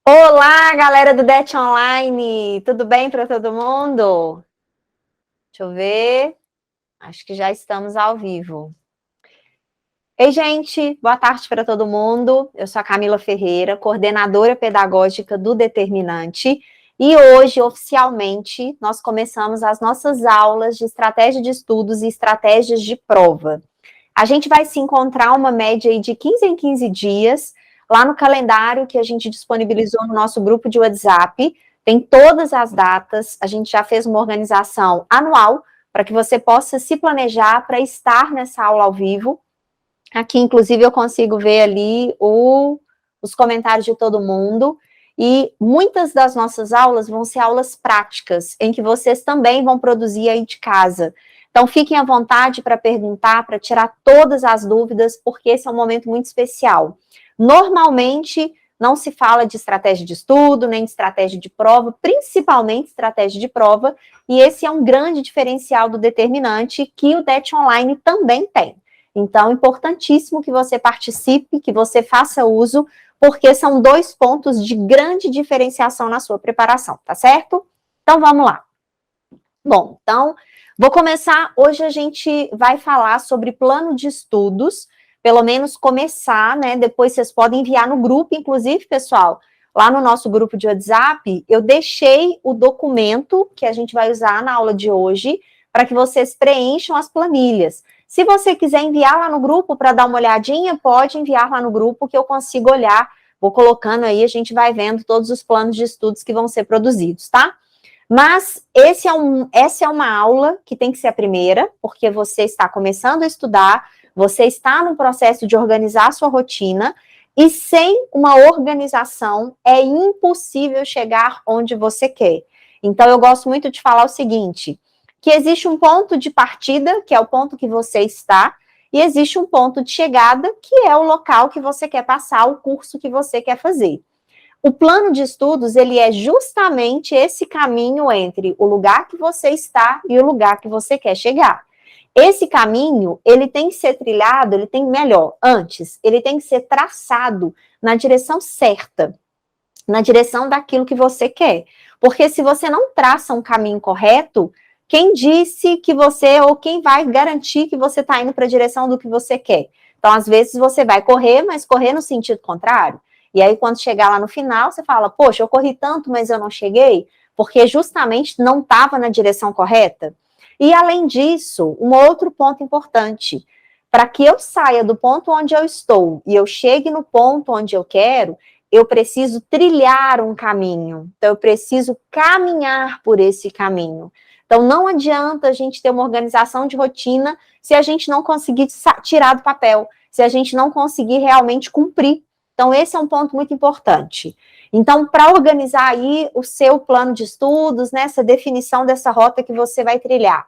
Olá, galera do Det Online! Tudo bem para todo mundo? Deixa eu ver. Acho que já estamos ao vivo. Ei, gente, boa tarde para todo mundo. Eu sou a Camila Ferreira, coordenadora pedagógica do Determinante, e hoje, oficialmente, nós começamos as nossas aulas de estratégia de estudos e estratégias de prova. A gente vai se encontrar uma média aí de 15 em 15 dias, lá no calendário que a gente disponibilizou no nosso grupo de WhatsApp, tem todas as datas, a gente já fez uma organização anual para que você possa se planejar para estar nessa aula ao vivo. Aqui, inclusive, eu consigo ver ali os comentários de todo mundo, e muitas das nossas aulas vão ser aulas práticas, em que vocês também vão produzir aí de casa. Então, fiquem à vontade para perguntar, para tirar todas as dúvidas, porque esse é um momento muito especial. Normalmente, não se fala de estratégia de estudo, nem de estratégia de prova, principalmente estratégia de prova, e esse é um grande diferencial do Determinante, que o Det Online também tem. Então, importantíssimo que você participe, que você faça uso, porque são dois pontos de grande diferenciação na sua preparação, tá certo? Então, vamos lá. Bom, então, vou começar. Hoje a gente vai falar sobre plano de estudos, pelo menos começar, né? Depois vocês podem enviar no grupo, inclusive, pessoal, lá no nosso grupo de WhatsApp, eu deixei o documento que a gente vai usar na aula de hoje, para que vocês preencham as planilhas. Se você quiser enviar lá no grupo para dar uma olhadinha, pode enviar lá no grupo que eu consigo olhar. Vou colocando aí, a gente vai vendo todos os planos de estudos que vão ser produzidos, tá? Mas essa é uma aula que tem que ser a primeira, porque você está começando a estudar, você está no processo de organizar a sua rotina, e sem uma organização é impossível chegar onde você quer. Então, eu gosto muito de falar o seguinte, que existe um ponto de partida, que é o ponto que você está, e existe um ponto de chegada, que é o local que você quer passar, o curso que você quer fazer. O plano de estudos, ele é justamente esse caminho entre o lugar que você está e o lugar que você quer chegar. Esse caminho, ele tem que ser trilhado, ele tem que ser traçado na direção certa, na direção daquilo que você quer. Porque se você não traça um caminho correto, quem disse que você, ou quem vai garantir que você está indo para a direção do que você quer? Então, às vezes, você vai correr, mas correr no sentido contrário. E aí, quando chegar lá no final, você fala, poxa, eu corri tanto, mas eu não cheguei, porque justamente não estava na direção correta. E, além disso, um outro ponto importante, para que eu saia do ponto onde eu estou e eu chegue no ponto onde eu preciso trilhar um caminho, então eu preciso caminhar por esse caminho. Então, não adianta a gente ter uma organização de rotina se a gente não conseguir tirar do papel, se a gente não conseguir realmente cumprir. Então, esse é um ponto muito importante. Então, para organizar aí o seu plano de estudos, né, essa definição dessa rota que você vai trilhar,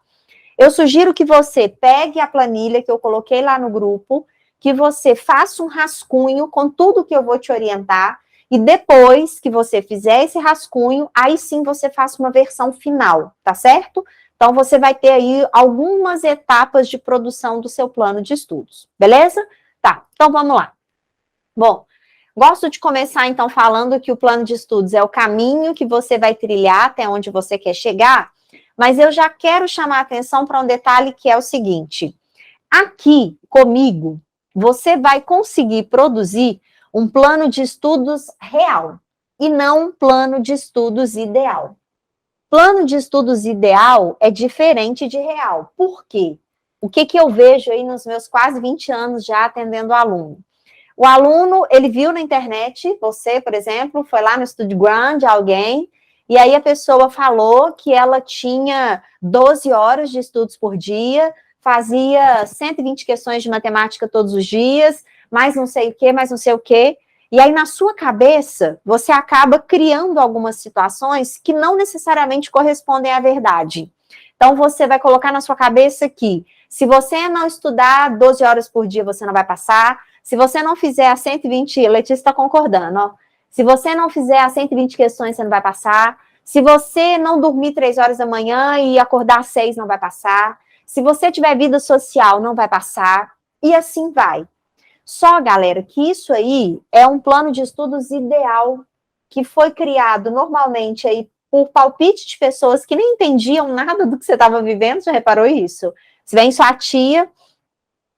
eu sugiro que você pegue a planilha que eu coloquei lá no grupo, que você faça um rascunho com tudo que eu vou te orientar, e depois que você fizer esse rascunho, aí sim você faça uma versão final, tá certo? Então, você vai ter aí algumas etapas de produção do seu plano de estudos, beleza? Tá, então vamos lá. Bom, gosto de começar, então, falando que o plano de estudos é o caminho que você vai trilhar até onde você quer chegar, mas eu já quero chamar a atenção para um detalhe que é o seguinte. Aqui, comigo, você vai conseguir produzir um plano de estudos real e não um plano de estudos ideal. Plano de estudos ideal é diferente de real. Por quê? O que eu vejo aí nos meus quase 20 anos já atendendo aluno? O aluno, ele viu na internet, você, por exemplo, foi lá no StudyGround de alguém, e aí a pessoa falou que ela tinha 12 horas de estudos por dia, fazia 120 questões de matemática todos os dias, mais não sei o quê, mais não sei o quê. E aí, na sua cabeça, você acaba criando algumas situações que não necessariamente correspondem à verdade. Então, você vai colocar na sua cabeça que, se você não estudar 12 horas por dia, você não vai passar. Se você não fizer as 120, Letícia está concordando, ó. Se você não fizer as 120 questões, você não vai passar. Se você não dormir 3 horas da manhã e acordar às 6, não vai passar. Se você tiver vida social, não vai passar. E assim vai. Só, galera, que isso aí é um plano de estudos ideal. que foi criado normalmente aí por palpite de pessoas que nem entendiam nada do que você estava vivendo, já reparou isso? Se vem sua tia,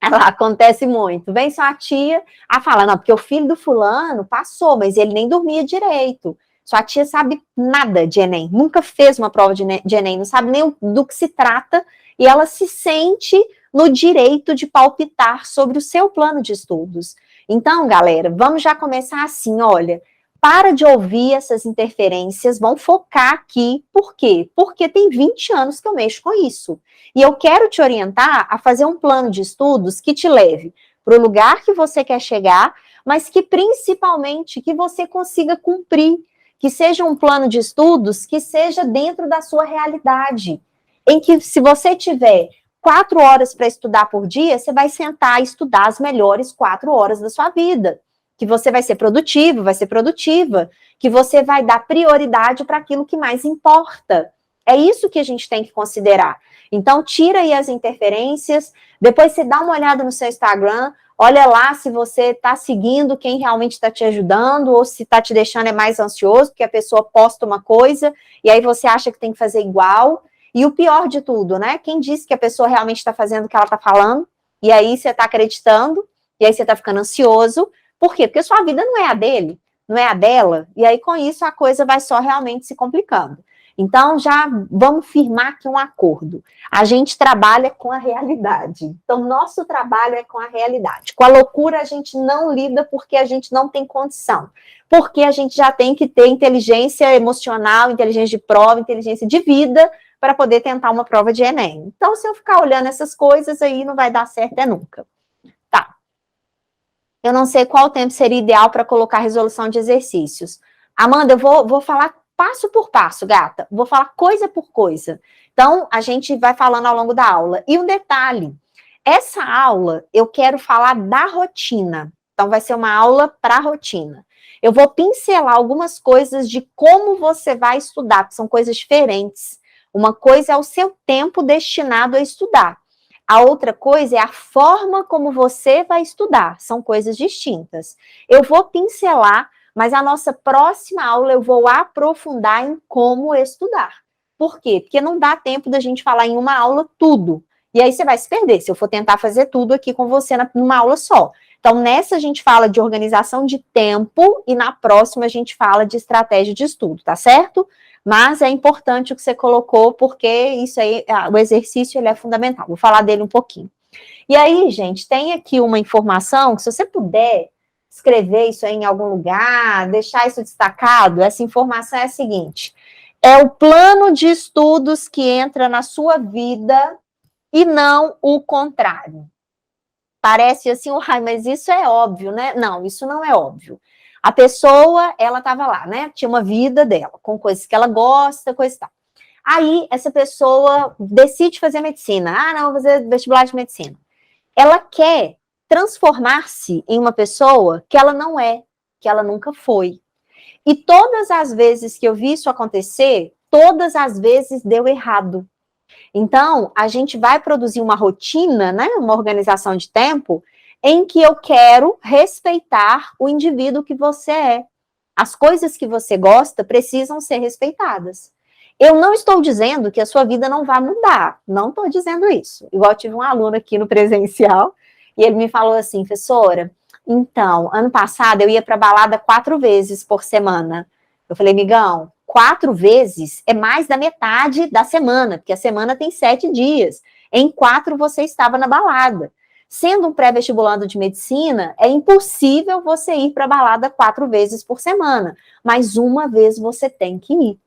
ela acontece muito, vem sua tia, fala, não, porque o filho do fulano passou, mas ele nem dormia direito. Sua tia sabe nada de Enem, nunca fez uma prova de Enem, não sabe nem do que se trata, e ela se sente no direito de palpitar sobre o seu plano de estudos. Então, galera, vamos já começar assim, olha, para de ouvir essas interferências, vão focar aqui, por quê? Porque tem 20 anos que eu mexo com isso. E eu quero te orientar a fazer um plano de estudos que te leve para o lugar que você quer chegar, mas que principalmente que você consiga cumprir, que seja um plano de estudos que seja dentro da sua realidade, em que se você tiver 4 horas para estudar por dia, você vai sentar e estudar as melhores 4 horas da sua vida, que você vai ser produtivo, vai ser produtiva, que você vai dar prioridade para aquilo que mais importa. É isso que a gente tem que considerar. Então, tira aí as interferências, depois você dá uma olhada no seu Instagram, olha lá se você está seguindo quem realmente está te ajudando, ou se está te deixando mais ansioso, porque a pessoa posta uma coisa, e aí você acha que tem que fazer igual. E o pior de tudo, né? Quem disse que a pessoa realmente está fazendo o que ela está falando, e aí você está acreditando, e aí você está ficando ansioso. Por quê? Porque sua vida não é a dele, não é a dela, e aí com isso a coisa vai só realmente se complicando. Então, já vamos firmar aqui um acordo. A gente trabalha com a realidade. Então, nosso trabalho é com a realidade. Com a loucura, a gente não lida porque a gente não tem condição. Porque a gente já tem que ter inteligência emocional, inteligência de prova, inteligência de vida para poder tentar uma prova de Enem. Então, se eu ficar olhando essas coisas aí, não vai dar certo nunca. Tá. Eu não sei qual tempo seria ideal para colocar resolução de exercícios. Amanda, eu vou falar passo por passo, gata. Vou falar coisa por coisa. Então, a gente vai falando ao longo da aula. E um detalhe, essa aula eu quero falar da rotina. Então, vai ser uma aula para rotina. Eu vou pincelar algumas coisas de como você vai estudar, porque são coisas diferentes. Uma coisa é o seu tempo destinado a estudar. A outra coisa é a forma como você vai estudar. São coisas distintas. Eu vou pincelar, mas a nossa próxima aula eu vou aprofundar em como estudar. Por quê? Porque não dá tempo da gente falar em uma aula tudo. E aí você vai se perder, se eu for tentar fazer tudo aqui com você numa aula só. Então, nessa a gente fala de organização de tempo e na próxima a gente fala de estratégia de estudo, tá certo? Mas é importante o que você colocou, porque isso aí, o exercício ele é fundamental. Vou falar dele um pouquinho. E aí, gente, tem aqui uma informação que se você puder escrever isso aí em algum lugar, deixar isso destacado, essa informação é a seguinte: é o plano de estudos que entra na sua vida e não o contrário. Parece assim, mas isso é óbvio, né? Não, isso não é óbvio. A pessoa, ela estava lá, né? Tinha uma vida dela, com coisas que ela gosta, coisa e tal. Aí, essa pessoa decide fazer medicina. Não, vou fazer vestibular de medicina. Ela quer transformar-se em uma pessoa que ela não é, que ela nunca foi. E todas as vezes que eu vi isso acontecer, todas as vezes deu errado. Então, a gente vai produzir uma rotina, né, uma organização de tempo, em que eu quero respeitar o indivíduo que você é. As coisas que você gosta precisam ser respeitadas. Eu não estou dizendo que a sua vida não vai mudar, não estou dizendo isso. Igual eu tive um aluno aqui no presencial, e ele me falou assim, professora, então, ano passado eu ia para balada 4 vezes por semana. Eu falei, migão, 4 vezes é mais da metade da semana, porque a semana tem 7 dias. Em 4 você estava na balada. Sendo um pré-vestibulando de medicina, é impossível você ir para a balada 4 vezes por semana, mas uma vez você tem que ir.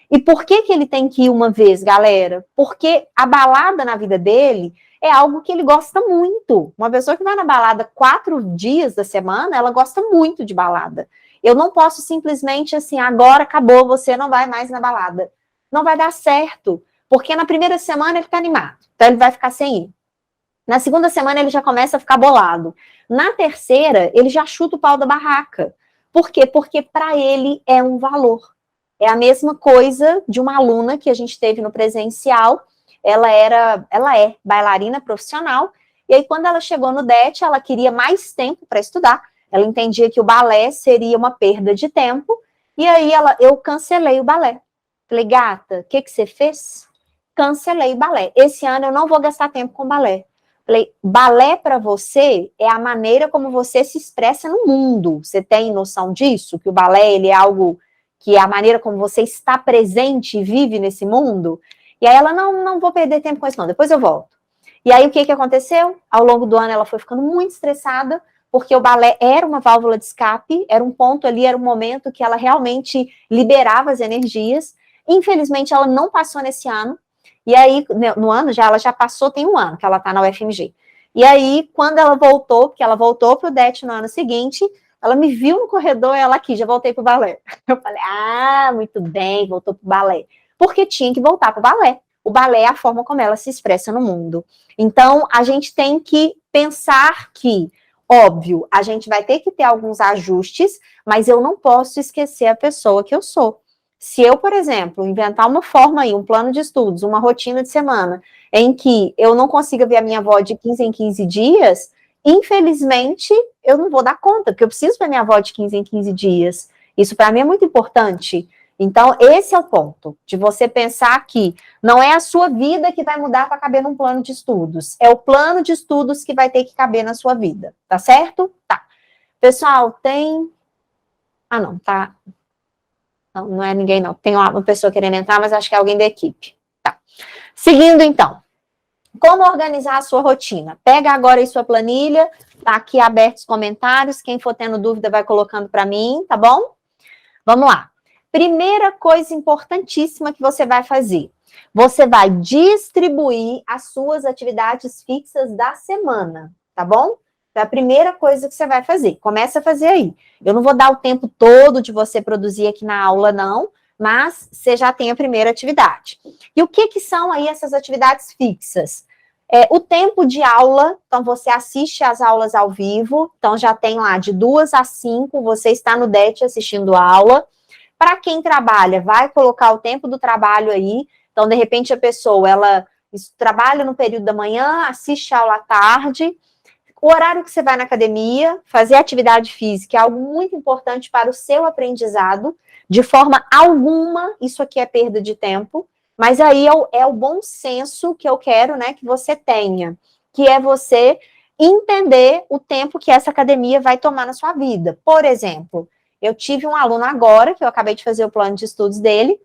E por que ele tem que ir uma vez, galera? Porque a balada na vida dele é algo que ele gosta muito. Uma pessoa que vai na balada 4 dias da semana, ela gosta muito de balada. Eu não posso simplesmente assim, agora acabou, você não vai mais na balada. Não vai dar certo, porque na primeira semana ele tá animado, então ele vai ficar sem ir. Na segunda semana ele já começa a ficar bolado. Na terceira, ele já chuta o pau da barraca. Por quê? Porque para ele é um valor. É a mesma coisa de uma aluna que a gente teve no presencial. Ela é bailarina profissional. E aí, quando ela chegou no DET, ela queria mais tempo para estudar. Ela entendia que o balé seria uma perda de tempo. E aí eu cancelei o balé. Falei, gata, o que você fez? Cancelei o balé. Esse ano eu não vou gastar tempo com balé. Falei, balé para você é a maneira como você se expressa no mundo. Você tem noção disso? Que o balé ele é algo que é a maneira como você está presente e vive nesse mundo? E aí ela, não vou perder tempo com isso não, depois eu volto. E aí o que aconteceu? Ao longo do ano ela foi ficando muito estressada, porque o balé era uma válvula de escape, era um ponto ali, era um momento que ela realmente liberava as energias. Infelizmente ela não passou nesse ano, e aí, no ano ela já passou, tem um ano que ela tá na UFMG. E aí, quando ela voltou, porque ela voltou pro DET no ano seguinte, ela me viu no corredor e ela aqui, já voltei pro balé. Eu falei, muito bem, voltou pro balé. Porque tinha que voltar pro balé. O balé é a forma como ela se expressa no mundo. Então, a gente tem que pensar que, óbvio, a gente vai ter que ter alguns ajustes, mas eu não posso esquecer a pessoa que eu sou. Se eu, por exemplo, inventar uma forma aí, um plano de estudos, uma rotina de semana, em que eu não consiga ver a minha avó de 15 em 15 dias, infelizmente, eu não vou dar conta, porque eu preciso ver a minha avó de 15 em 15 dias. Isso para mim é muito importante. Então, esse é o ponto, de você pensar que não é a sua vida que vai mudar para caber num plano de estudos, é o plano de estudos que vai ter que caber na sua vida, tá certo? Tá. Pessoal, tem... não, tá... Não é ninguém, não. Tem uma pessoa querendo entrar, mas acho que é alguém da equipe. Tá. Seguindo, então. Como organizar a sua rotina? Pega agora aí sua planilha, tá aqui aberto os comentários. Quem for tendo dúvida vai colocando para mim, tá bom? Vamos lá. Primeira coisa importantíssima que você vai fazer. Você vai distribuir as suas atividades fixas da semana, tá bom? É a primeira coisa que você vai fazer. Começa a fazer aí. Eu não vou dar o tempo todo de você produzir aqui na aula, não, mas você já tem a primeira atividade. E o que são aí essas atividades fixas? O tempo de aula, então você assiste às aulas ao vivo, então já tem lá de 2 às 5, você está no DET assistindo a aula. Para quem trabalha, vai colocar o tempo do trabalho aí, então de repente a pessoa, ela trabalha no período da manhã, assiste a aula à tarde. O horário que você vai na academia, fazer atividade física é algo muito importante para o seu aprendizado. De forma alguma, isso aqui é perda de tempo, mas aí é o bom senso que eu quero, né, que você tenha, que é você entender o tempo que essa academia vai tomar na sua vida. Por exemplo, eu tive um aluno agora, que eu acabei de fazer o plano de estudos dele,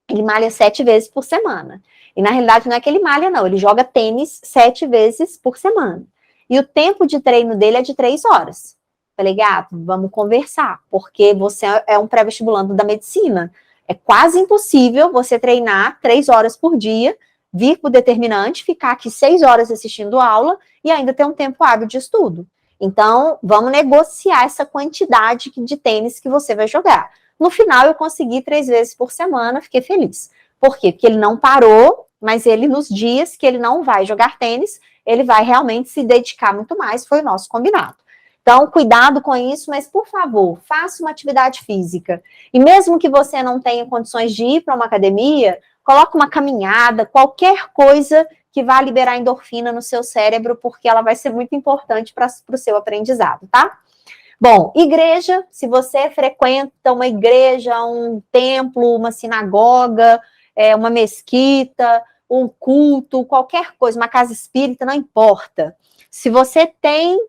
ele malha 7 vezes por semana. E na realidade não é que ele malha, não, ele joga tênis 7 vezes por semana. E o tempo de treino dele é de 3 horas. Falei, gato, vamos conversar, porque você é um pré-vestibulando da medicina. É quase impossível você treinar 3 horas por dia, vir para o determinante, ficar aqui 6 horas assistindo aula e ainda ter um tempo hábil de estudo. Então, vamos negociar essa quantidade de tênis que você vai jogar. No final, eu consegui 3 vezes por semana, fiquei feliz. Por quê? Porque ele não parou, mas ele, nos dias que ele não vai jogar tênis, ele vai realmente se dedicar muito mais, foi o nosso combinado. Então, cuidado com isso, mas, por favor, faça uma atividade física. E mesmo que você não tenha condições de ir para uma academia, coloque uma caminhada, qualquer coisa que vá liberar endorfina no seu cérebro, porque ela vai ser muito importante para o seu aprendizado, tá? Bom, igreja, se você frequenta uma igreja, um templo, uma sinagoga, uma mesquita, um culto, qualquer coisa, uma casa espírita, não importa. Se você tem,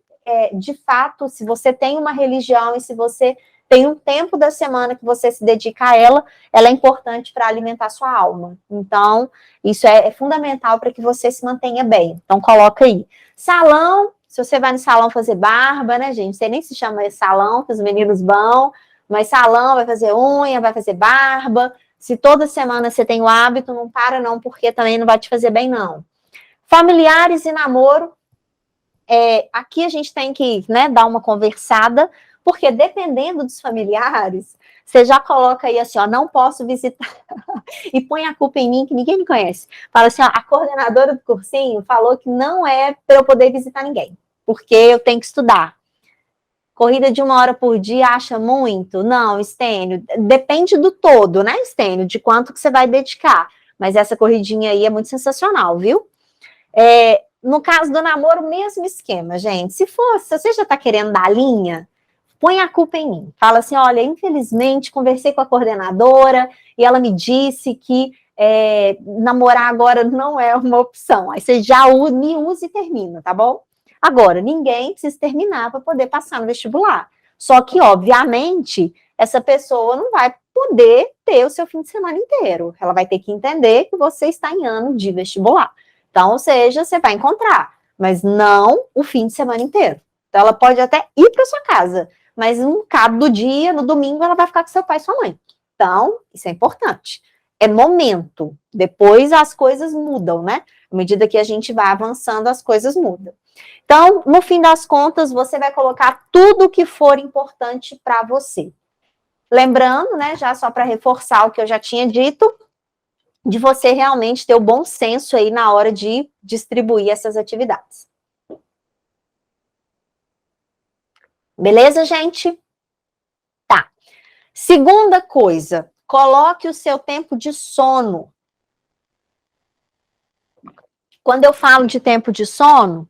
de fato, se você tem uma religião e se você tem um tempo da semana que você se dedica a ela, ela é importante para alimentar sua alma. Então, isso é fundamental para que você se mantenha bem. Então, coloca aí. Salão, se você vai no salão fazer barba, né, gente? Você nem se chama salão, que os meninos vão, mas salão vai fazer unha, vai fazer barba. Se toda semana você tem o hábito, não para não, porque também não vai te fazer bem, não. Familiares e namoro. Aqui a gente tem que, né, dar uma conversada, porque dependendo dos familiares, você já coloca aí assim, ó, não posso visitar, e põe a culpa em mim, que ninguém me conhece. Fala assim, ó, a coordenadora do cursinho falou que não é para eu poder visitar ninguém, porque eu tenho que estudar. Corrida de 1 hora por dia, acha muito? Não, Estênio, depende do todo, né, Estênio, de quanto que você vai dedicar. Mas essa corridinha aí é muito sensacional, viu? No caso do namoro, mesmo esquema, gente. Se você já tá querendo dar linha, põe a culpa em mim. Fala assim, olha, infelizmente, conversei com a coordenadora e ela me disse que namorar agora não é uma opção. Aí você já me usa e termina, tá bom? Agora, ninguém precisa terminar para poder passar no vestibular. Só que, obviamente, essa pessoa não vai poder ter o seu fim de semana inteiro. Ela vai ter que entender que você está em ano de vestibular. Então, ou seja, você vai encontrar, mas não o fim de semana inteiro. Então, ela pode até ir para sua casa, mas no cabo do dia, no domingo, ela vai ficar com seu pai e sua mãe. Então, isso é importante. É momento. Depois as coisas mudam, né? À medida que a gente vai avançando, as coisas mudam. Então, no fim das contas, você vai colocar tudo que for importante para você. Lembrando, né, já só para reforçar o que eu já tinha dito, de você realmente ter o bom senso aí na hora de distribuir essas atividades. Beleza, gente? Tá. Segunda coisa, coloque o seu tempo de sono. Quando eu falo de tempo de sono,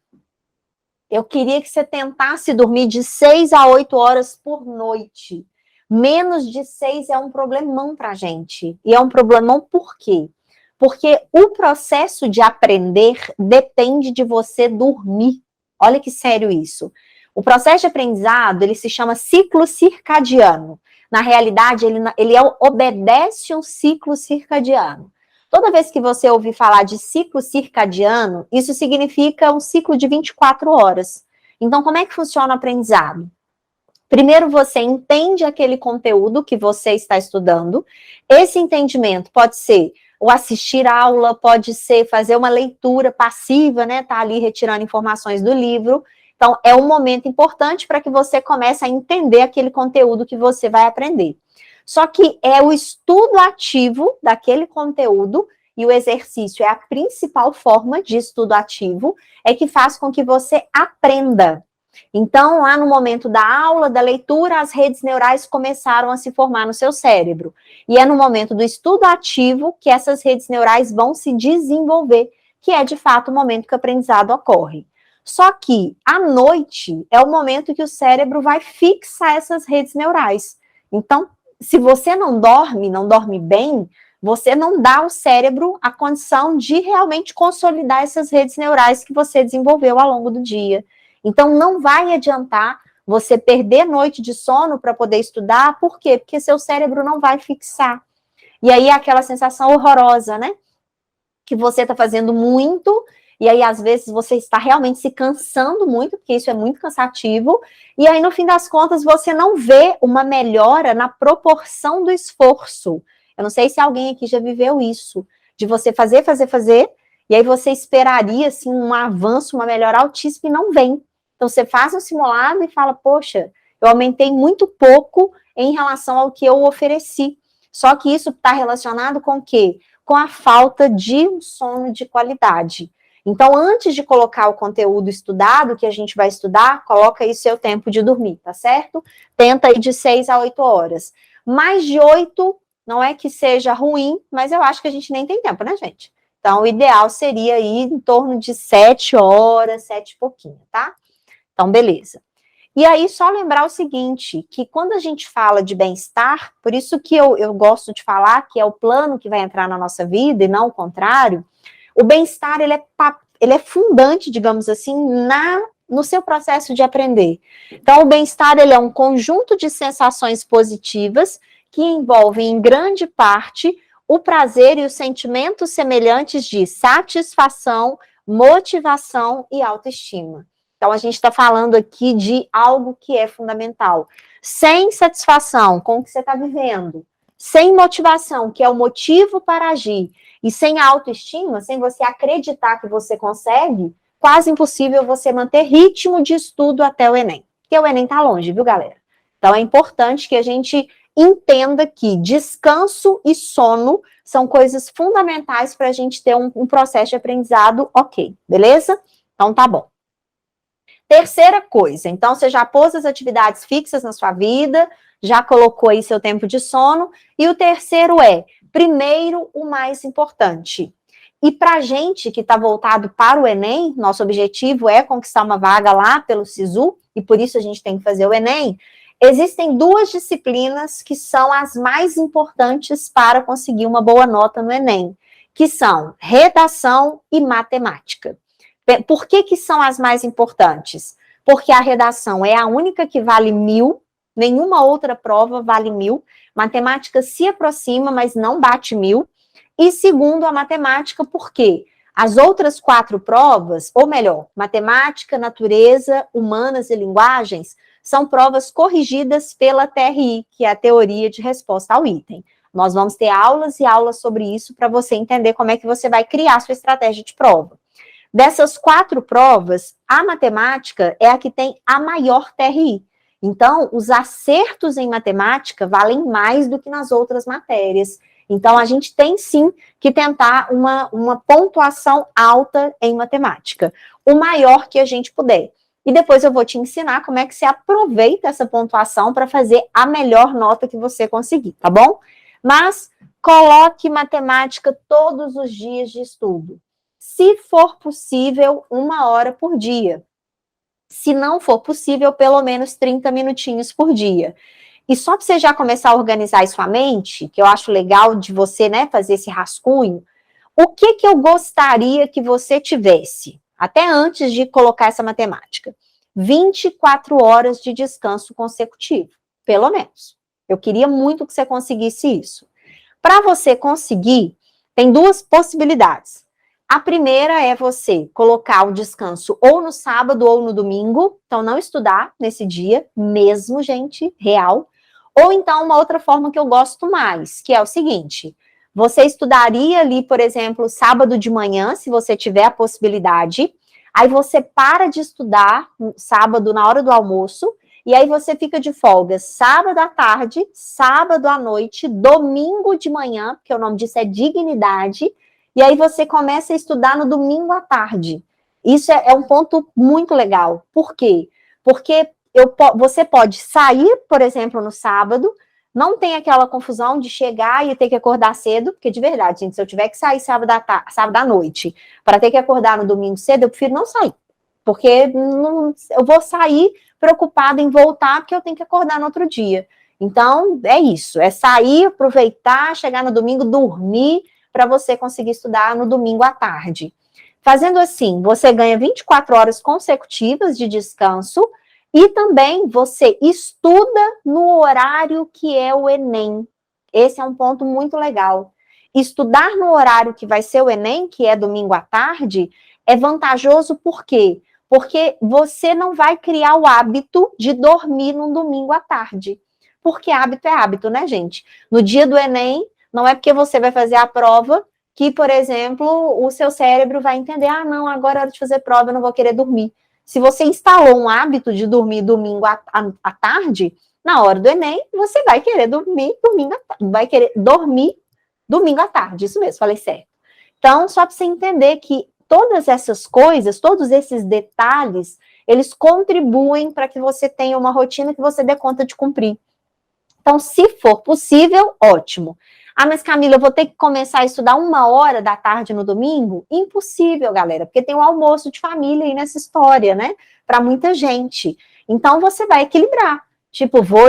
eu queria que você tentasse dormir de 6 a 8 horas por noite. Menos de 6 é um problemão para a gente. E é um problemão por quê? Porque o processo de aprender depende de você dormir. Olha que sério isso. O processo de aprendizado, ele se chama ciclo circadiano. Na realidade, ele obedece um ciclo circadiano. Toda vez que você ouvir falar de ciclo circadiano, isso significa um ciclo de 24 horas. Então, como é que funciona o aprendizado? Primeiro, você entende aquele conteúdo que você está estudando. Esse entendimento pode ser o assistir aula, pode ser fazer uma leitura passiva, né? Tá ali retirando informações do livro. Então, é um momento importante para que você comece a entender aquele conteúdo que você vai aprender. Só que é o estudo ativo daquele conteúdo e o exercício é a principal forma de estudo ativo, é que faz com que você aprenda. Então, lá no momento da aula, da leitura, as redes neurais começaram a se formar no seu cérebro. E é no momento do estudo ativo que essas redes neurais vão se desenvolver, que é, de fato, o momento que o aprendizado ocorre. Só que, à noite, é o momento que o cérebro vai fixar essas redes neurais. Então, se você não dorme bem, você não dá ao cérebro a condição de realmente consolidar essas redes neurais que você desenvolveu ao longo do dia. Então, não vai adiantar você perder noite de sono para poder estudar, por quê? Porque seu cérebro não vai fixar. E aí, aquela sensação horrorosa, né? Que você está fazendo muito, e aí, às vezes, você está realmente se cansando muito, porque isso é muito cansativo, e aí, no fim das contas, você não vê uma melhora na proporção do esforço. Eu não sei se alguém aqui já viveu isso, de você fazer, e aí você esperaria, assim, um avanço, uma melhora altíssima, e não vem. Então, você faz um simulado e fala, poxa, eu aumentei muito pouco em relação ao que eu ofereci. Só que isso está relacionado com o quê? Com a falta de um sono de qualidade. Então, antes de colocar o conteúdo estudado, que a gente vai estudar, coloca aí seu tempo de dormir, tá certo? Tenta aí de 6 a 8 horas. Mais de 8, não é que seja ruim, mas eu acho que a gente nem tem tempo, né, gente? Então, o ideal seria aí em torno de 7 horas, 7 e pouquinho, tá? Então, beleza. E aí, só lembrar o seguinte, que quando a gente fala de bem-estar, por isso que eu gosto de falar que é o plano que vai entrar na nossa vida e não o contrário, o bem-estar, ele é fundante, digamos assim, no seu processo de aprender. Então, o bem-estar, ele é um conjunto de sensações positivas que envolvem, em grande parte, o prazer e os sentimentos semelhantes de satisfação, motivação e autoestima. Então, a gente está falando aqui de algo que é fundamental. Sem satisfação com o que você está vivendo, sem motivação, que é o motivo para agir, e sem autoestima, sem você acreditar que você consegue, quase impossível você manter ritmo de estudo até o Enem. Porque o Enem está longe, viu, galera? Então, é importante que a gente entenda que descanso e sono são coisas fundamentais para a gente ter um processo de aprendizado ok, beleza? Então, tá bom. Terceira coisa, então você já pôs as atividades fixas na sua vida, já colocou aí seu tempo de sono, e o terceiro é, primeiro, o mais importante. E para a gente que está voltado para o Enem, nosso objetivo é conquistar uma vaga lá pelo SISU, e por isso a gente tem que fazer o Enem, Existem duas disciplinas que são as mais importantes para conseguir uma boa nota no Enem, que são redação e matemática. Por que são as mais importantes? Porque a redação é a única que vale 1.000, nenhuma outra prova vale 1.000, matemática se aproxima, mas não bate 1.000, e segundo, a matemática, por quê? As outras 4 provas, ou melhor, matemática, natureza, humanas e linguagens, são provas corrigidas pela TRI, que é a teoria de resposta ao item. Nós vamos ter aulas e aulas sobre isso para você entender como é que você vai criar sua estratégia de prova. Dessas 4 provas, a matemática é a que tem a maior TRI. Então, os acertos em matemática valem mais do que nas outras matérias. Então, a gente tem sim que tentar uma pontuação alta em matemática, o maior que a gente puder. E depois eu vou te ensinar como é que você aproveita essa pontuação para fazer a melhor nota que você conseguir, tá bom? Mas coloque matemática todos os dias de estudo. Se for possível, 1 hora por dia. Se não for possível, pelo menos 30 minutinhos por dia. E só para você já começar a organizar sua mente, que eu acho legal de você, né, fazer esse rascunho, o que eu gostaria que você tivesse? Até antes de colocar essa matemática, 24 horas de descanso consecutivo, pelo menos. Eu queria muito que você conseguisse isso. Para você conseguir, tem 2 possibilidades. A primeira é você colocar o descanso ou no sábado ou no domingo, então não estudar nesse dia mesmo, gente, real. Ou então uma outra forma que eu gosto mais, que é o seguinte: você estudaria ali, por exemplo, sábado de manhã, se você tiver a possibilidade. Aí você para de estudar sábado na hora do almoço, e aí você fica de folga sábado à tarde, sábado à noite, domingo de manhã, porque o nome disso é dignidade, e aí você começa a estudar no domingo à tarde. Isso é um ponto muito legal. Por quê? Porque você pode sair, por exemplo, no sábado, não tem aquela confusão de chegar e ter que acordar cedo, porque de verdade, gente, se eu tiver que sair sábado à noite para ter que acordar no domingo cedo, eu prefiro não sair. Porque eu vou sair preocupada em voltar, porque eu tenho que acordar no outro dia. Então, é isso. É sair, aproveitar, chegar no domingo, dormir, para você conseguir estudar no domingo à tarde. Fazendo assim, você ganha 24 horas consecutivas de descanso, e também você estuda no horário que é o Enem. Esse é um ponto muito legal. Estudar no horário que vai ser o Enem, que é domingo à tarde, é vantajoso por quê? Porque você não vai criar o hábito de dormir no domingo à tarde. Porque hábito é hábito, né, gente? No dia do Enem, não é porque você vai fazer a prova que, por exemplo, o seu cérebro vai entender, ah, não, agora é hora de fazer prova, eu não vou querer dormir. Se você instalou um hábito de dormir domingo à tarde, na hora do Enem, você vai querer dormir domingo à tarde, vai querer dormir domingo à tarde, isso mesmo, falei certo. Então, só para você entender que todas essas coisas, todos esses detalhes, eles contribuem para que você tenha uma rotina que você dê conta de cumprir. Então, se for possível, ótimo. Ah, mas Camila, eu vou ter que começar a estudar 1 hora da tarde no domingo? Impossível, galera, porque tem um almoço de família aí nessa história, né? Para muita gente. Então, você vai equilibrar. Tipo, vou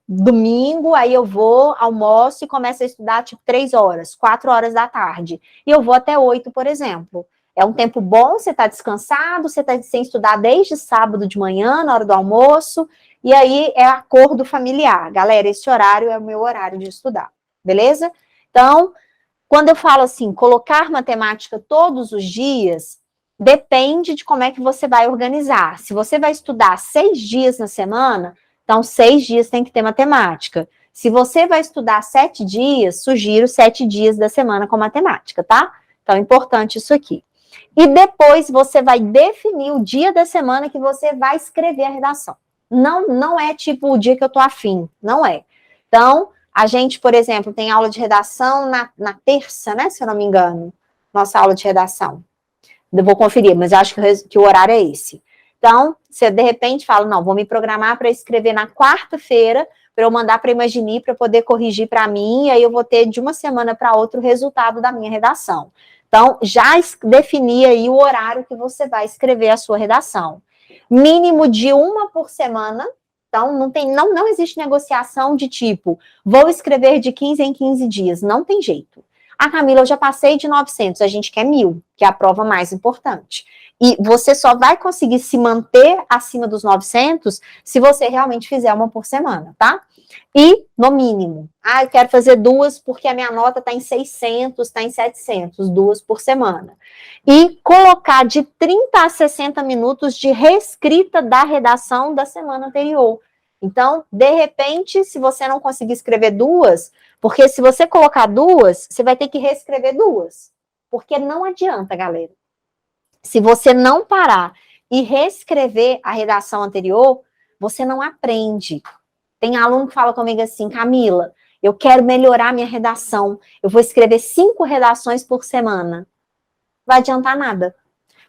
domingo, aí eu vou, almoço e começo a estudar, tipo, 3 horas, 4 horas da tarde. E eu vou até 8, por exemplo. É um tempo bom, você está descansado, você está sem estudar desde sábado de manhã, na hora do almoço, e aí é acordo familiar. Galera, esse horário é o meu horário de estudar. Beleza? Então, quando eu falo assim, colocar matemática todos os dias, depende de como é que você vai organizar. Se você vai estudar 6 dias na semana, então 6 dias tem que ter matemática. Se você vai estudar 7 dias, sugiro 7 dias da semana com matemática, tá? Então, é importante isso aqui. E depois você vai definir o dia da semana que você vai escrever a redação. Não é tipo o dia que eu tô afim, não é. Então, a gente, por exemplo, tem aula de redação na terça, né? Se eu não me engano. Nossa aula de redação. Eu vou conferir, mas eu acho que o horário é esse. Então, você de repente fala, não, vou me programar para escrever na quarta-feira, para eu mandar para a Imagine, para poder corrigir para mim, e aí eu vou ter de uma semana para outra o resultado da minha redação. Então, já defini aí o horário que você vai escrever a sua redação. Mínimo de 1 por semana, Então, não existe negociação de tipo, vou escrever de 15 em 15 dias. Não tem jeito. Ah, Camila, eu já passei de 900, a gente quer 1.000, que é a prova mais importante. E você só vai conseguir se manter acima dos 900 se você realmente fizer uma por semana, tá? E, no mínimo, eu quero fazer 2 porque a minha nota está em 600, está em 700, 2 por semana. E colocar de 30 a 60 minutos de reescrita da redação da semana anterior. Então, de repente, se você não conseguir escrever 2, porque se você colocar 2, você vai ter que reescrever 2. Porque não adianta, galera. Se você não parar e reescrever a redação anterior, você não aprende. Tem aluno que fala comigo assim, Camila, eu quero melhorar minha redação, eu vou escrever 5 redações por semana. Não vai adiantar nada.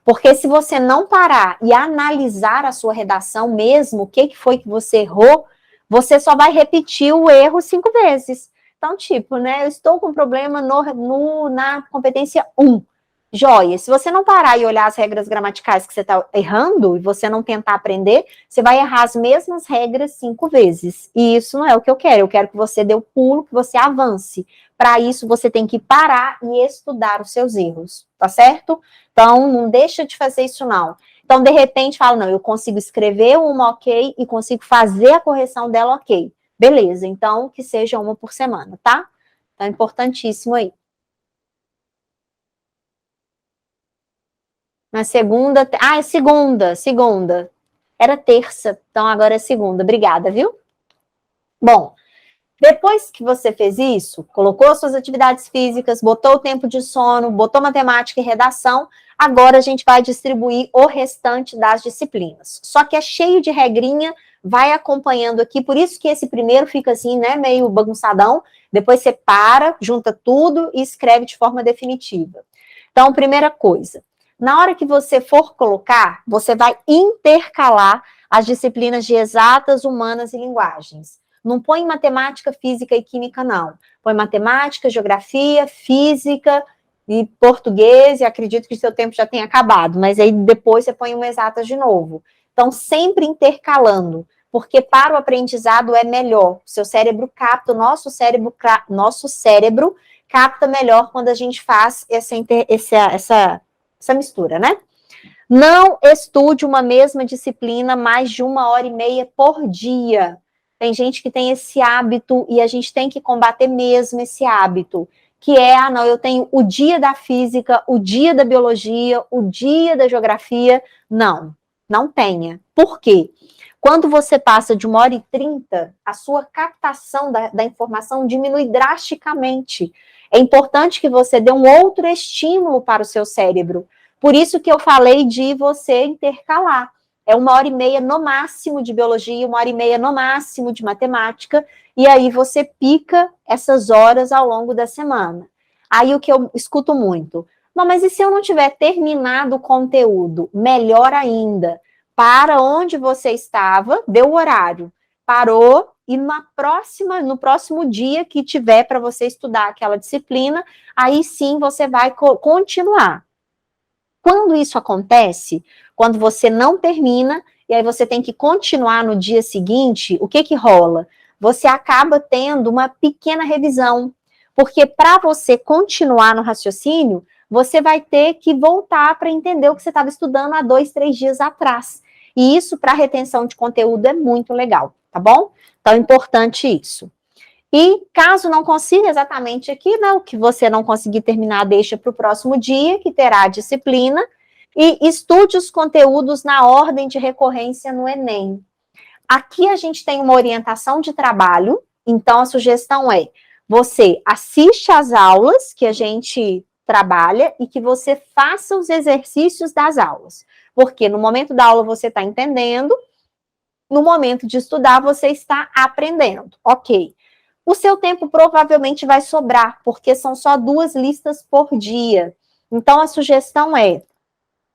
Porque se você não parar e analisar a sua redação mesmo, o que foi que você errou, você só vai repetir o erro 5 vezes. Então, tipo, né, eu estou com problema na competência 1. Joia, se você não parar e olhar as regras gramaticais que você está errando e você não tentar aprender, você vai errar as mesmas regras 5 vezes. E isso não é o que eu quero que você dê o pulo, que você avance. Para isso, você tem que parar e estudar os seus erros, tá certo? Então, não deixa de fazer isso não. Então, de repente, fala, não, eu consigo escrever uma ok e consigo fazer a correção dela ok. Beleza, então, que seja uma por semana, tá? Então, é importantíssimo aí. Na segunda. É segunda. Era terça, então agora é segunda. Obrigada, viu? Bom, depois que você fez isso, colocou suas atividades físicas, botou o tempo de sono, botou matemática e redação, agora a gente vai distribuir o restante das disciplinas. Só que é cheio de regrinha, vai acompanhando aqui, por isso que esse primeiro fica assim, né, meio bagunçadão, depois você para, junta tudo e escreve de forma definitiva. Então, primeira coisa, na hora que você for colocar, você vai intercalar as disciplinas de exatas, humanas e linguagens. Não põe matemática, física e química, não. Põe matemática, geografia, física e português, e acredito que seu tempo já tenha acabado, mas aí depois você põe uma exatas de novo. Então, sempre intercalando, porque para o aprendizado é melhor. Seu cérebro capta, nosso cérebro capta melhor quando a gente faz essa mistura, né? Não estude uma mesma disciplina mais de 1h30 por dia. Tem gente que tem esse hábito e a gente tem que combater mesmo esse hábito, que é, não, eu tenho o dia da física, o dia da biologia, o dia da geografia. Não tenha. Por quê? Quando você passa de 1h30, a sua captação da informação diminui drasticamente. É importante que você dê um outro estímulo para o seu cérebro. Por isso que eu falei de você intercalar. É 1h30 no máximo de biologia, 1h30 no máximo de matemática, e aí você pica essas horas ao longo da semana. Aí o que eu escuto muito, não, mas e se eu não tiver terminado o conteúdo? Melhor ainda, para onde você estava, deu o horário, parou, e no próximo dia que tiver para você estudar aquela disciplina, aí sim você vai continuar. Quando isso acontece, quando você não termina, e aí você tem que continuar no dia seguinte, o que rola? Você acaba tendo uma pequena revisão, porque para você continuar no raciocínio, você vai ter que voltar para entender o que você estava estudando há 2, 3 dias atrás. E isso, para retenção de conteúdo, é muito legal, tá bom? Então, é importante isso. E caso não consiga exatamente aqui, né, o que você não conseguir terminar, deixa para o próximo dia, que terá a disciplina, e estude os conteúdos na ordem de recorrência no Enem. Aqui a gente tem uma orientação de trabalho, então a sugestão é, você assiste às aulas que a gente trabalha e que você faça os exercícios das aulas. Porque no momento da aula você está entendendo, no momento de estudar você está aprendendo, ok. O seu tempo provavelmente vai sobrar, porque são só 2 listas por dia. Então, a sugestão é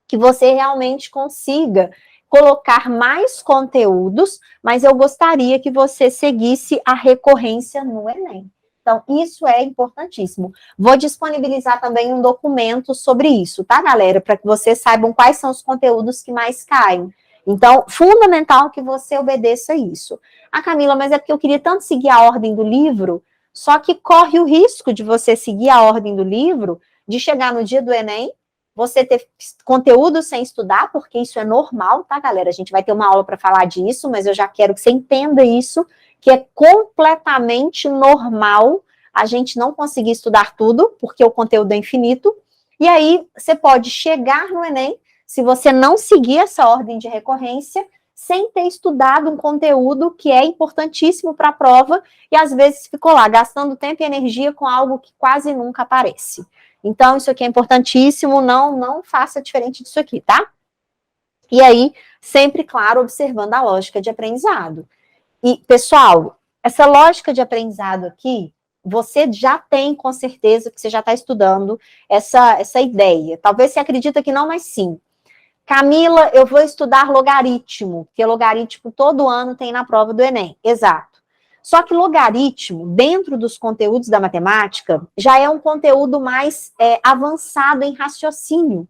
que você realmente consiga colocar mais conteúdos, mas eu gostaria que você seguisse a recorrência no Enem. Então, isso é importantíssimo. Vou disponibilizar também um documento sobre isso, tá, galera? Para que vocês saibam quais são os conteúdos que mais caem. Então, fundamental que você obedeça isso. Ah, Camila, mas é porque eu queria tanto seguir a ordem do livro, só que corre o risco de você seguir a ordem do livro, de chegar no dia do Enem, você ter conteúdo sem estudar, porque isso é normal, tá, galera? A gente vai ter uma aula para falar disso, mas eu já quero que você entenda isso, que é completamente normal a gente não conseguir estudar tudo, porque o conteúdo é infinito, e aí você pode chegar no Enem, se você não seguir essa ordem de recorrência, sem ter estudado um conteúdo que é importantíssimo para a prova, e às vezes ficou lá, gastando tempo e energia com algo que quase nunca aparece. Então, isso aqui é importantíssimo, não faça diferente disso aqui, tá? E aí, sempre, claro, observando a lógica de aprendizado. E, pessoal, essa lógica de aprendizado aqui, você já tem, com certeza, que você já está estudando essa ideia. Talvez você acredita que não, mas sim. Camila, eu vou estudar logaritmo, porque logaritmo todo ano tem na prova do Enem. Exato. Só que logaritmo, dentro dos conteúdos da matemática, já é um conteúdo mais avançado em raciocínio.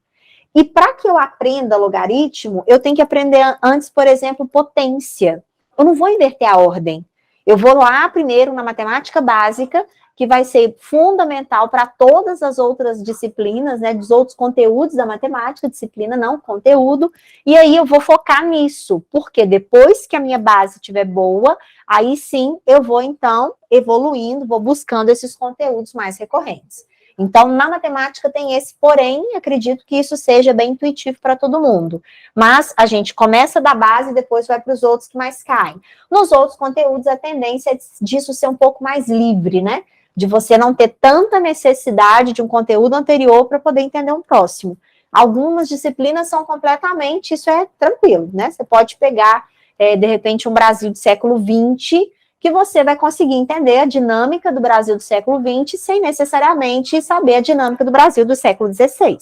E para que eu aprenda logaritmo, eu tenho que aprender antes, por exemplo, potência. Eu não vou inverter a ordem. Eu vou lá primeiro na matemática básica, que vai ser fundamental para todas as outras disciplinas, né, dos outros conteúdos da matemática, disciplina não, conteúdo, e aí eu vou focar nisso, porque depois que a minha base estiver boa, aí sim eu vou então evoluindo, vou buscando esses conteúdos mais recorrentes. Então, na matemática tem esse, porém, acredito que isso seja bem intuitivo para todo mundo. Mas a gente começa da base e depois vai para os outros que mais caem. Nos outros conteúdos, a tendência é disso ser um pouco mais livre, né? De você não ter tanta necessidade de um conteúdo anterior para poder entender um próximo. Algumas disciplinas são completamente, isso é tranquilo, né? Você pode pegar, de repente, um Brasil do século XX, que você vai conseguir entender a dinâmica do Brasil do século XX sem necessariamente saber a dinâmica do Brasil do século XVI.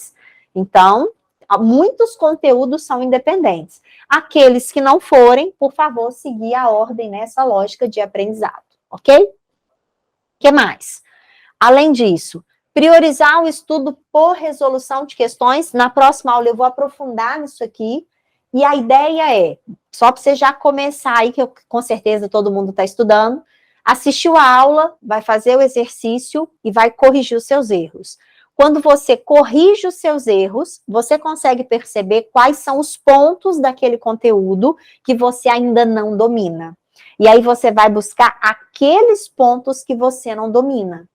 Então, muitos conteúdos são independentes. Aqueles que não forem, por favor, seguir a ordem nessa lógica de aprendizado, ok? O que mais? Além disso, priorizar o estudo por resolução de questões. Na próxima aula eu vou aprofundar nisso aqui. E a ideia é, só para você já começar aí, que com certeza todo mundo está estudando, assistiu a aula, vai fazer o exercício e vai corrigir os seus erros. Quando você corrige os seus erros, você consegue perceber quais são os pontos daquele conteúdo que você ainda não domina. E aí você vai buscar aqueles pontos que você não domina.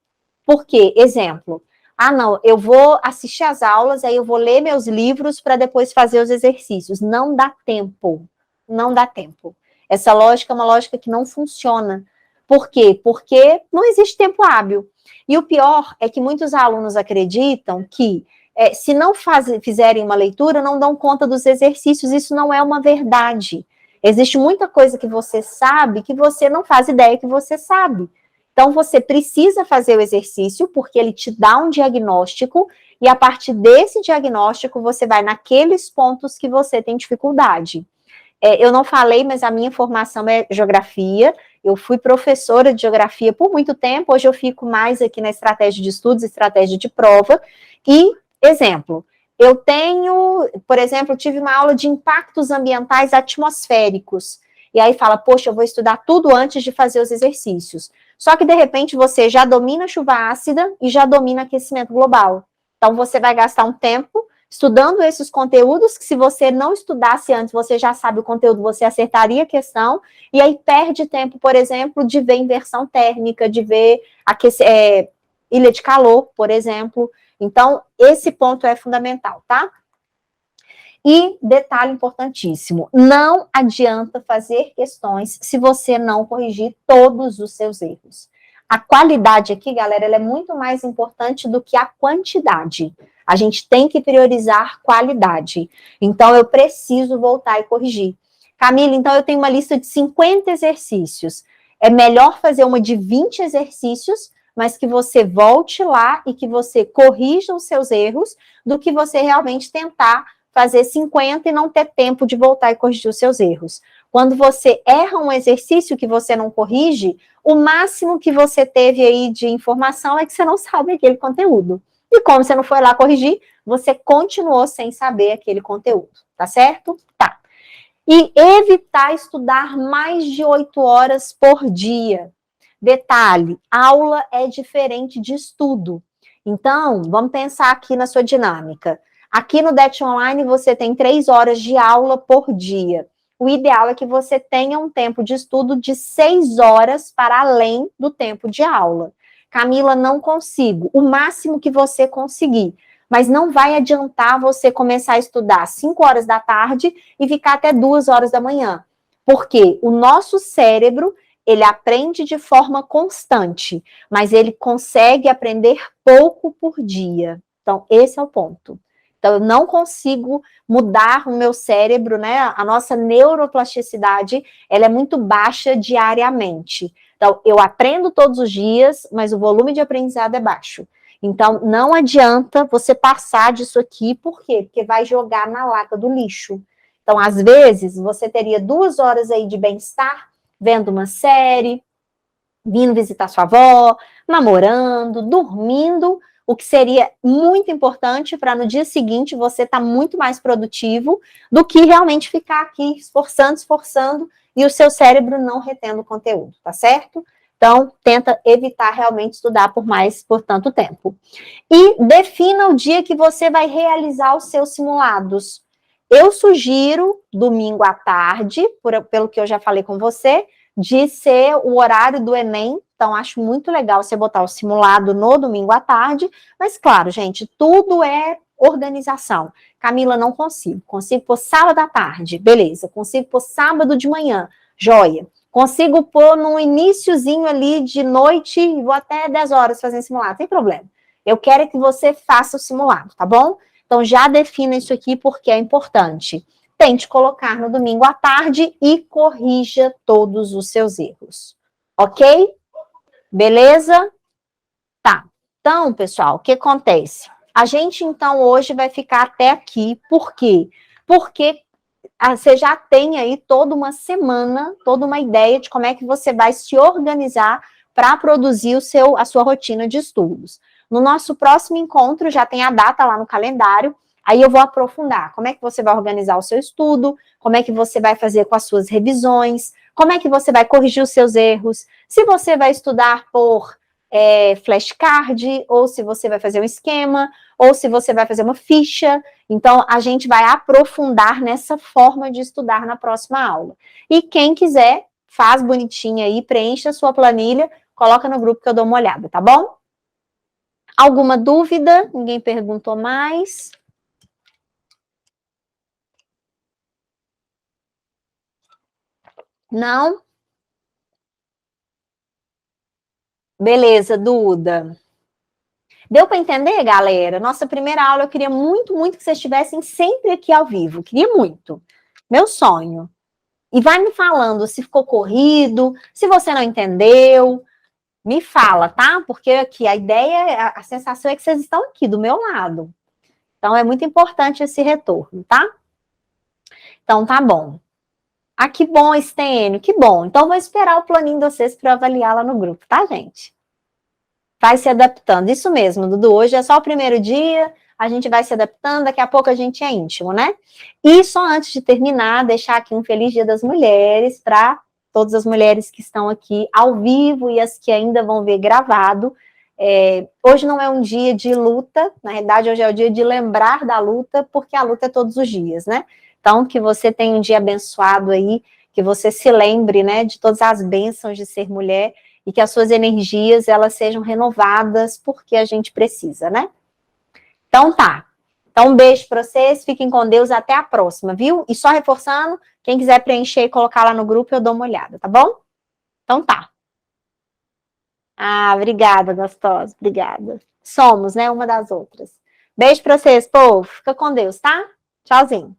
Por quê? Exemplo. Ah, não, eu vou assistir às aulas, aí eu vou ler meus livros para depois fazer os exercícios. Não dá tempo. Não dá tempo. Essa lógica é uma lógica que não funciona. Por quê? Porque não existe tempo hábil. E o pior é que muitos alunos acreditam que se não fizerem uma leitura, não dão conta dos exercícios. Isso não é uma verdade. Existe muita coisa que você sabe que você não faz ideia que você sabe. Então, você precisa fazer o exercício, porque ele te dá um diagnóstico, e a partir desse diagnóstico, você vai naqueles pontos que você tem dificuldade. Eu não falei, mas a minha formação é geografia, eu fui professora de geografia por muito tempo, hoje eu fico mais aqui na estratégia de estudos, estratégia de prova, e, exemplo, eu tenho, por exemplo, tive uma aula de impactos ambientais atmosféricos, e aí fala, poxa, eu vou estudar tudo antes de fazer os exercícios. Só que, de repente, você já domina chuva ácida e já domina aquecimento global. Então, você vai gastar um tempo estudando esses conteúdos que, se você não estudasse antes, você já sabe o conteúdo, você acertaria a questão, e aí perde tempo, por exemplo, de ver inversão térmica, de ver ilha de calor, por exemplo. Então, esse ponto é fundamental, tá? E, detalhe importantíssimo, não adianta fazer questões se você não corrigir todos os seus erros. A qualidade aqui, galera, ela é muito mais importante do que a quantidade. A gente tem que priorizar qualidade. Então, eu preciso voltar e corrigir. Camila, então eu tenho uma lista de 50 exercícios. É melhor fazer uma de 20 exercícios, mas que você volte lá e que você corrija os seus erros, do que você realmente tentar fazer 50 e não ter tempo de voltar e corrigir os seus erros. Quando você erra um exercício que você não corrige, o máximo que você teve aí de informação é que você não sabe aquele conteúdo. E como você não foi lá corrigir, você continuou sem saber aquele conteúdo, tá certo? Tá. E evitar estudar mais de 8 horas por dia. Detalhe, aula é diferente de estudo. Então, vamos pensar aqui na sua dinâmica. Aqui no Det Online, você tem 3 horas de aula por dia. O ideal é que você tenha um tempo de estudo de 6 horas para além do tempo de aula. Camila, não consigo. O máximo que você conseguir. Mas não vai adiantar você começar a estudar às 5 horas da tarde e ficar até 2 horas da manhã. Porque o nosso cérebro, ele aprende de forma constante, mas ele consegue aprender pouco por dia. Então, esse é o ponto. Então, eu não consigo mudar o meu cérebro, né? A nossa neuroplasticidade, ela é muito baixa diariamente. Então, eu aprendo todos os dias, mas o volume de aprendizado é baixo. Então, não adianta você passar disso aqui, por quê? Porque vai jogar na lata do lixo. Então, às vezes, você teria 2 horas aí de bem-estar, vendo uma série, vindo visitar sua avó, namorando, dormindo, o que seria muito importante para no dia seguinte você estar muito mais produtivo do que realmente ficar aqui esforçando, e o seu cérebro não retendo o conteúdo, tá certo? Então, tenta evitar realmente estudar por tanto tempo. E defina o dia que você vai realizar os seus simulados. Eu sugiro domingo à tarde, pelo que eu já falei com você, de ser o horário do Enem. Então, acho muito legal você botar o simulado no domingo à tarde. Mas, claro, gente, tudo é organização. Camila, não consigo. Consigo pôr sábado à tarde, beleza. Consigo pôr sábado de manhã, joia. Consigo pôr no iniciozinho ali de noite, e vou até 10 horas fazendo simulado, sem problema. Eu quero que você faça o simulado, tá bom? Então, já defina isso aqui porque é importante. Tente colocar no domingo à tarde e corrija todos os seus erros. Ok? Beleza? Tá. Então, pessoal, o que acontece? A gente, então, hoje vai ficar até aqui. Por quê? Porque você já tem aí toda uma semana, toda uma ideia de como é que você vai se organizar para produzir a sua rotina de estudos. No nosso próximo encontro, já tem a data lá no calendário, aí eu vou aprofundar como é que você vai organizar o seu estudo, como é que você vai fazer com as suas revisões, como é que você vai corrigir os seus erros, se você vai estudar por flashcard, ou se você vai fazer um esquema, ou se você vai fazer uma ficha. Então, a gente vai aprofundar nessa forma de estudar na próxima aula. E quem quiser, faz bonitinho aí, preencha a sua planilha, coloca no grupo que eu dou uma olhada, tá bom? Alguma dúvida? Ninguém perguntou mais? Não? Beleza, Duda. Deu para entender, galera? Nossa primeira aula, eu queria muito, muito que vocês estivessem sempre aqui ao vivo. Queria muito. Meu sonho. E vai me falando se ficou corrido, se você não entendeu. Me fala, tá? Porque aqui a ideia, a sensação é que vocês estão aqui do meu lado. Então é muito importante esse retorno, tá? Então tá bom. Ah, que bom, Estênio, que bom. Então vou esperar o planinho de vocês para avaliar lá no grupo, tá, gente? Vai se adaptando. Isso mesmo, Dudu. Hoje é só o primeiro dia, a gente vai se adaptando, daqui a pouco a gente é íntimo, né? E só antes de terminar, deixar aqui um feliz Dia das Mulheres para todas as mulheres que estão aqui ao vivo e as que ainda vão ver gravado. Hoje não é um dia de luta, na realidade, hoje é o dia de lembrar da luta, porque a luta é todos os dias, né? Então, que você tenha um dia abençoado aí, que você se lembre, né, de todas as bênçãos de ser mulher e que as suas energias, elas sejam renovadas, porque a gente precisa, né? Então tá. Então um beijo para vocês, fiquem com Deus, até a próxima, viu? E só reforçando, quem quiser preencher e colocar lá no grupo, eu dou uma olhada, tá bom? Então tá. Ah, obrigada, gostosa, obrigada. Somos, né, uma das outras. Beijo para vocês, povo. Fica com Deus, tá? Tchauzinho.